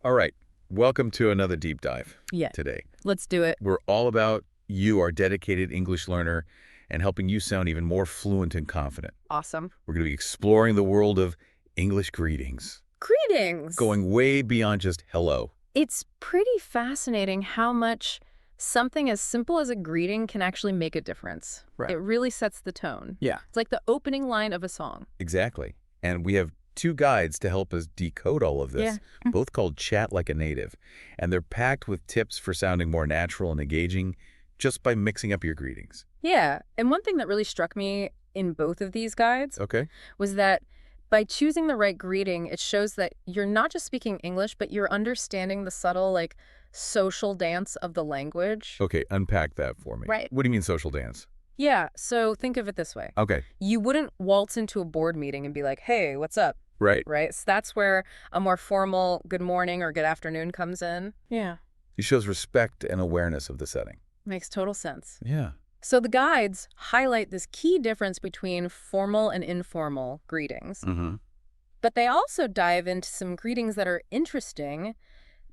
All right. Welcome to another deep dive Yeah, today. let's do it. We're all about you, our dedicated English learner, and helping you sound even more fluent and confident. Awesome. We're going to be exploring the world of English greetings, Greetings. going way beyond just hello. It's pretty fascinating how much something as simple as a greeting can actually make a difference. Right. It really sets the tone. Yeah, It's like the opening line of a song. exactly. And we have two guides to help us decode all of this, both called Chat Like a Native. And they're packed with tips for sounding more natural and engaging just by mixing up your greetings. Yeah, and one thing that really struck me in both of these guides Okay? was that by choosing the right greeting, it shows that you're not just speaking English, but you're understanding the subtle, social dance of the language. Okay, unpack that for me. Right. What do you mean social dance? Yeah, so think of it this way. Okay, You wouldn't waltz into a board meeting and be like, hey, what's up? right. Right? So that's where a more formal good morning or good afternoon comes in. Yeah. It shows respect and awareness of the setting. Makes total sense. Yeah. So the guides highlight this key difference between formal and informal greetings. Mm-hmm. But they also dive into some greetings that are interesting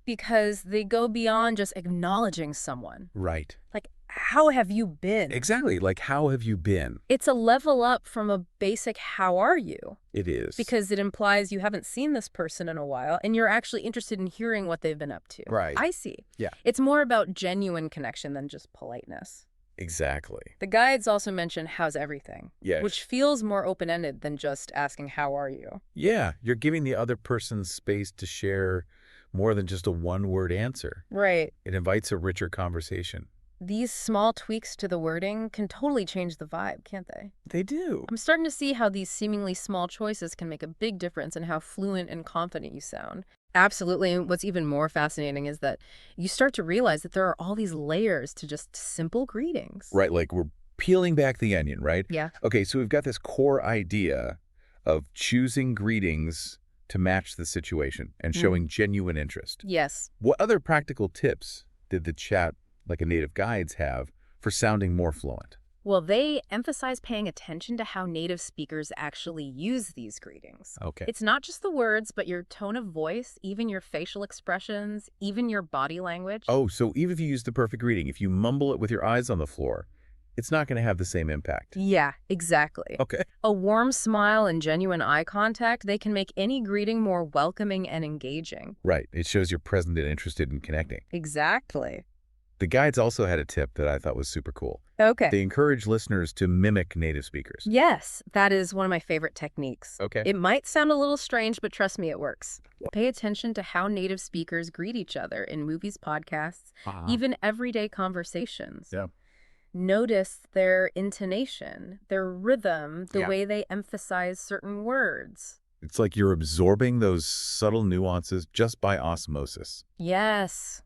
because they go beyond just acknowledging someone. Right. Like, how have you been? Exactly. Like, how have you been? It's a level up from a basic how are you? It is. Because it implies you haven't seen this person in a while and you're actually interested in hearing what they've been up to. Right. I see. Yeah. It's more about genuine connection than just politeness. Exactly. The guides also mention how's everything, Yes. which feels more open-ended than just asking how are you. Yeah, you're giving the other person space to share more than just a one-word answer. Right. It invites a richer conversation. These small tweaks to the wording can totally change the vibe, can't they? They do. I'm starting to see how these seemingly small choices can make a big difference in how fluent and confident you sound. Absolutely. And what's even more fascinating is that you start to realize that there are all these layers to just simple greetings. Right, like we're peeling back the onion, right? Yeah. Okay, so we've got this core idea of choosing greetings to match the situation and showing genuine interest. Yes. What other practical tips did the Chat Like a Native guides have for sounding more fluent? Well, they emphasize paying attention to how native speakers actually use these greetings. Okay. It's not just the words, but your tone of voice, even your facial expressions, even your body language. Oh, so even if you use the perfect greeting, if you mumble it with your eyes on the floor, it's not going to have the same impact. Yeah, exactly. Okay. A warm smile and genuine eye contact, they can make any greeting more welcoming and engaging. Right. It shows you're present and interested in connecting. Exactly. The guides also had a tip that I thought was super cool. Okay. They encourage listeners to mimic native speakers. Yes, that is one of my favorite techniques. Okay. It might sound a little strange, but trust me, it works. Pay attention to how native speakers greet each other in movies, podcasts, even everyday conversations. Yeah. Notice their intonation, their rhythm, the Yeah. way they emphasize certain words. It's like you're absorbing those subtle nuances just by osmosis. Yes,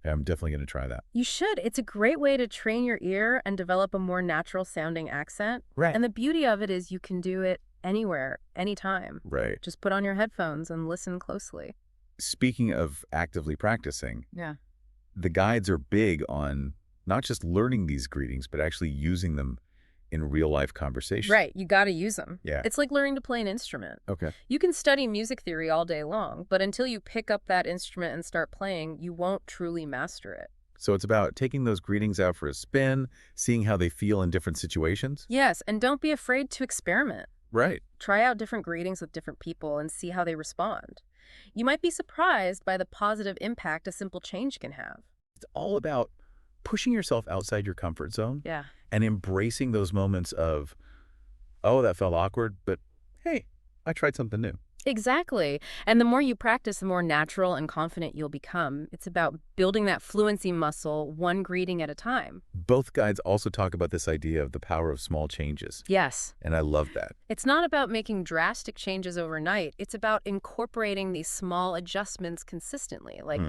I'm definitely going to try that. you should. It's a great way to train your ear and develop a more natural sounding accent. Right. And the beauty of it is you can do it anywhere, anytime. Right. Just put on your headphones and listen closely. Speaking of actively practicing, Yeah. the guides are big on not just learning these greetings, but actually using them in real-life conversation. Right, you got to use them. Yeah. It's like learning to play an instrument. Okay. You can study music theory all day long, but until you pick up that instrument and start playing, you won't truly master it. So it's about taking those greetings out for a spin, seeing how they feel in different situations. Yes, and don't be afraid to experiment. Right. Try out different greetings with different people and see how they respond. You might be surprised by the positive impact a simple change can have. It's all about pushing yourself outside your comfort zone Yeah. and embracing those moments of, oh, that felt awkward, but hey, I tried something new. Exactly. And the more you practice, the more natural and confident you'll become. It's about building that fluency muscle one greeting at a time. Both guides also talk about this idea of the power of small changes, Yes. and I love that. It's not about making drastic changes overnight. It's about incorporating these small adjustments consistently, like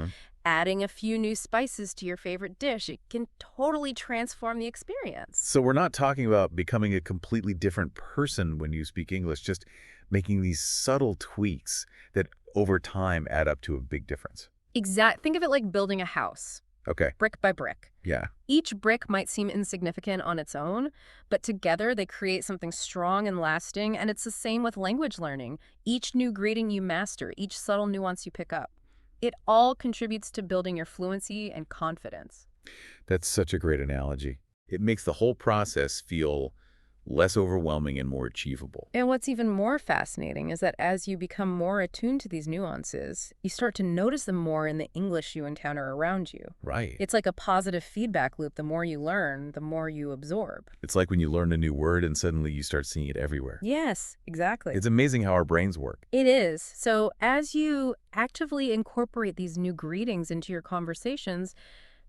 adding a few new spices to your favorite dish. It can totally transform the experience. So we're not talking about becoming a completely different person when you speak English, just making these subtle tweaks that over time add up to a big difference. Think of it like building a house, Okay. brick by brick. Yeah. Each brick might seem insignificant on its own, but together they create something strong and lasting, and it's the same with language learning. Each new greeting you master, each subtle nuance you pick up. It all contributes to building your fluency and confidence. That's such a great analogy. It makes the whole process feel less overwhelming and more achievable. And what's even more fascinating is that as you become more attuned to these nuances, you start to notice them more in the English you encounter around you. Right. It's like a positive feedback loop. The more you learn, the more you absorb. It's like when you learn a new word and suddenly you start seeing it everywhere. Yes, exactly. It's amazing how our brains work. It is. So as you actively incorporate these new greetings into your conversations,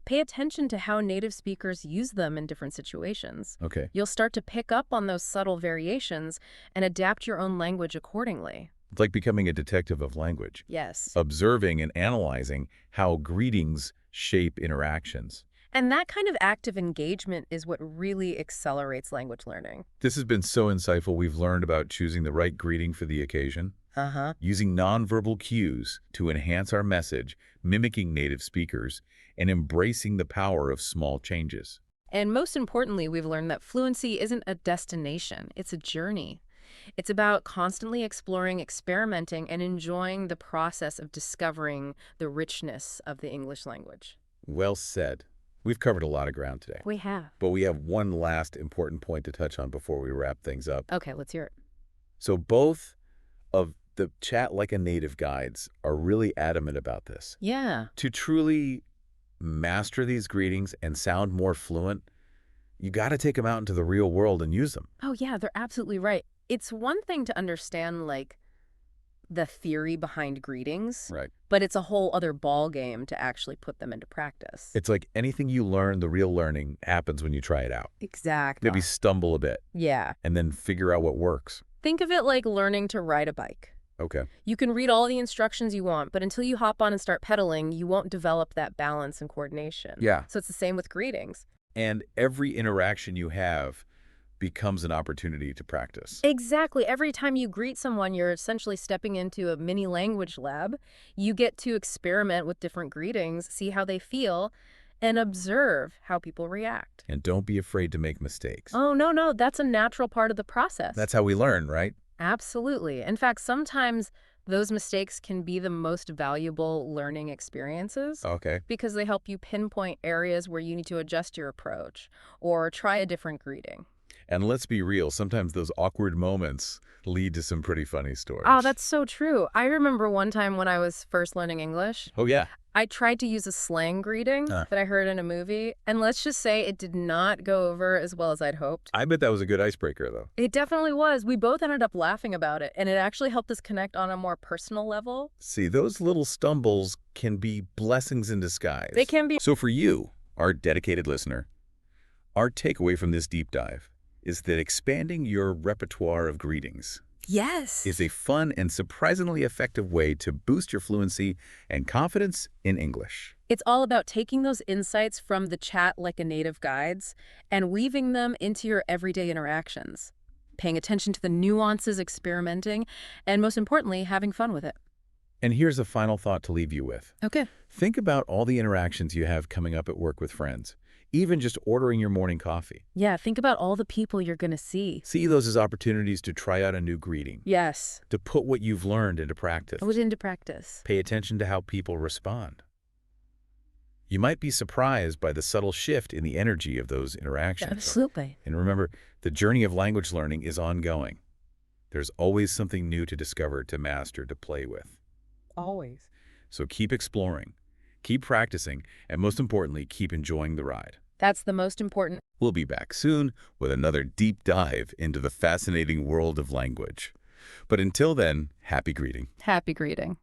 pay attention to how native speakers use them in different situations. Okay. You'll start to pick up on those subtle variations and adapt your own language accordingly. It's like becoming a detective of language, Yes. observing and analyzing how greetings shape interactions. And that kind of active engagement is what really accelerates language learning. This has been so insightful. We've learned about choosing the right greeting for the occasion, using nonverbal cues to enhance our message, mimicking native speakers, and embracing the power of small changes. And most importantly, we've learned that fluency isn't a destination, it's a journey. It's about constantly exploring, experimenting, and enjoying the process of discovering the richness of the English language. Well said. We've covered a lot of ground today. We have. But we have one last important point to touch on before we wrap things up. Okay, let's hear it. So both of the Chat Like a Native guides are really adamant about this. Yeah. To truly master these greetings and sound more fluent, you got to take them out into the real world and use them. Oh, yeah, they're absolutely right. It's one thing to understand, like, the theory behind greetings, Right. but it's a whole other ball game to actually put them into practice. It's like anything you learn, the real learning happens when you try it out. Exactly. Maybe stumble a bit Yeah. and then figure out what works. Think of it like learning to ride a bike. Okay. You can read all the instructions you want, but until you hop on and start pedaling, you won't develop that balance and coordination. Yeah. So it's the same with greetings. And every interaction you have becomes an opportunity to practice. Exactly. Every time you greet someone, you're essentially stepping into a mini language lab. You get to experiment with different greetings, see how they feel, and observe how people react. And don't be afraid to make mistakes. Oh, no, that's a natural part of the process. That's how we learn, right? Absolutely. In fact, sometimes those mistakes can be the most valuable learning experiences. Okay. Because they help you pinpoint areas where you need to adjust your approach or try a different greeting. And let's be real, sometimes those awkward moments lead to some pretty funny stories. Oh, that's so true. I remember one time when I was first learning English, Oh, yeah. I tried to use a slang greeting that I heard in a movie, and let's just say it did not go over as well as I'd hoped. I bet that was a good icebreaker, though. It definitely was. We both ended up laughing about it, and it actually helped us connect on a more personal level. See, those little stumbles can be blessings in disguise. They can be. So for you, our dedicated listener, our takeaway from this deep dive is that expanding your repertoire of greetings Yes. is a fun and surprisingly effective way to boost your fluency and confidence in English. It's all about taking those insights from the Chat Like a Native guides and weaving them into your everyday interactions, paying attention to the nuances, experimenting, and most importantly, having fun with it. And here's a final thought to leave you with. Okay. Think about all the interactions you have coming up at work with friends, even just ordering your morning coffee. Yeah, think about all the people you're going to see. See those as opportunities to try out a new greeting, Yes. to put what you've learned into practice. Put it into practice. Pay attention to how people respond. You might be surprised by the subtle shift in the energy of those interactions. Absolutely. And remember, the journey of language learning is ongoing. There's always something new to discover, to master, to play with. Always. So keep exploring, keep practicing, and most importantly, keep enjoying the ride. That's the most important. We'll be back soon with another deep dive into the fascinating world of language. But until then, happy greeting. Happy greeting.